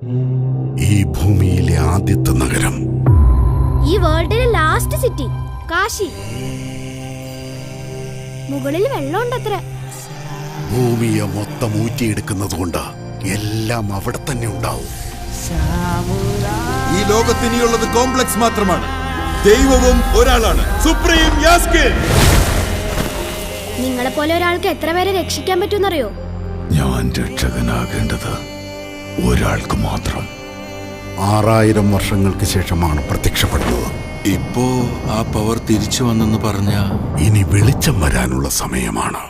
ഈ ഭൂമിയിലെ ആദ്യത്തെ നഗരം, ഈ വേൾഡിലെ ലാസ്റ്റ് സിറ്റി കാശി. മുകളിൽ വെള്ളമുണ്ടത്ര. ഭൂമിയെ മൊത്തം ഊറ്റിയെടുക്കുന്നത് കൊണ്ട് എല്ലാം അവിടെ തന്നെ ഉണ്ടാവും. ഈ ലോകത്തിനിയുള്ളത് കോംപ്ലക്സ് മാത്രമാണ്. ദൈവവും ഒരാളാണ്, സുപ്രീം യാസ്കിൻ. നിങ്ങളെ പോലെ ഒരാൾക്ക് എത്ര പേരെ രക്ഷിക്കാൻ പറ്റുമെന്നറിയോ? ഞാൻ രക്ഷകനാകേണ്ടത് ഒരാൾക്ക് മാത്രം. 6000 വർഷങ്ങൾക്ക് ശേഷമാണ് പ്രത്യക്ഷപ്പെടുന്നത്. ഇപ്പോ ആ പവർ തിരിച്ചു വന്നെന്ന് പറഞ്ഞ ഇനി വെളിച്ചം വരാനുള്ള സമയമാണ്.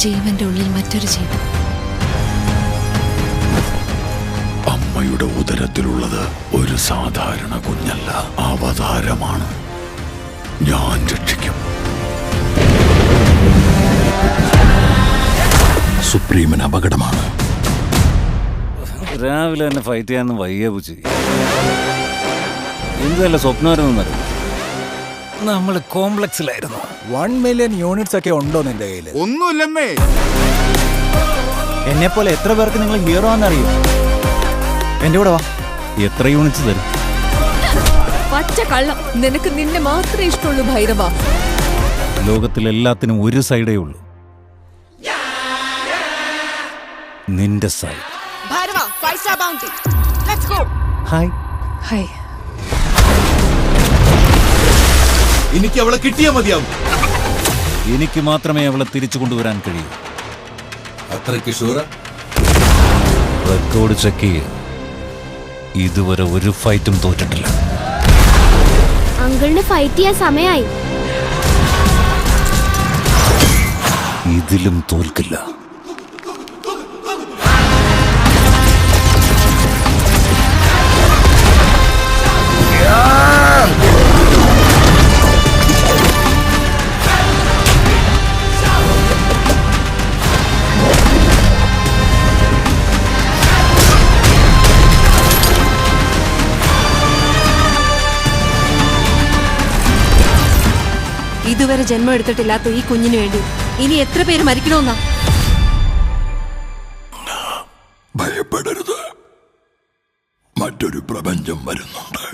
ജീവന്റെ ഉള്ളിൽ മറ്റൊരു ജീവൻ. അമ്മയുടെ ഉദരത്തിലുള്ളത് ഒരു സാധാരണ കുഞ്ഞല്ല, അവതാരമാണ്. ഞാൻ രക്ഷിക്കും. സുപ്രീമൻ അപകടമാണ്. രാവിലെ തന്നെ ഫൈറ്റ് ചെയ്യാന്ന് വയ്യ പൂച്ചി. എന്തല്ല സ്വപ്നമായിരുന്നു. നമ്മൾ കോംപ്ലക്സിലായിരുന്നു. 1 മില്യൺ യൂണിറ്റ്സ് ഒക്കെ ഉണ്ടോ നിന്റെ കയ്യിൽ? ഒന്നുമില്ലെന്നേ. എന്നെ പോലെ എത്ര പേർക്ക് നിങ്ങൾ ഹീറോ ആണെന്നറിയും? എന്റെ കൂടെ വാ. എത്ര യൂണിറ്റ്സ് തരും? പച്ച കള്ളം. നിനക്ക് നിന്നെ മാത്രമേ ഇഷ്ടമുള്ളൂ ഭൈരവ. ലോകത്തിലെല്ലാത്തിനും ഒരു സൈഡേ ഉള്ളൂ, നിന്റെ side. Bhairava, 5 star bounty. Let's go. Hi. Hi. എനിക്ക് അവളെ കിട്ടിയാ മതിയാവും. എനിക്ക് മാത്രമേ അവളെ തിരിച്ചു കൊണ്ടുവരാൻ കഴിയൂ. അത്രയ്ക്ക് ഷൂറ? റെക്കോർഡ് ചെക്ക് ചെയ്യ്. ഇതുവരെ ഒരു ഫൈറ്റും തോറ്റിട്ടില്ല. അങ്കിളിന് ഫൈറ്റ് ചെയ്യാൻ സമയമായി. ഇതിലും തോൽക്കില്ല. ഇതുവരെ ജന്മം എടുത്തിട്ടില്ലാത്ത ഈ കുഞ്ഞിന് വേണ്ടി ഇനി എത്ര പേര് മരിക്കണമെന്നാ? ഭയപ്പെടരുത്, മറ്റൊരു പ്രപഞ്ചം വരുന്നുണ്ട്.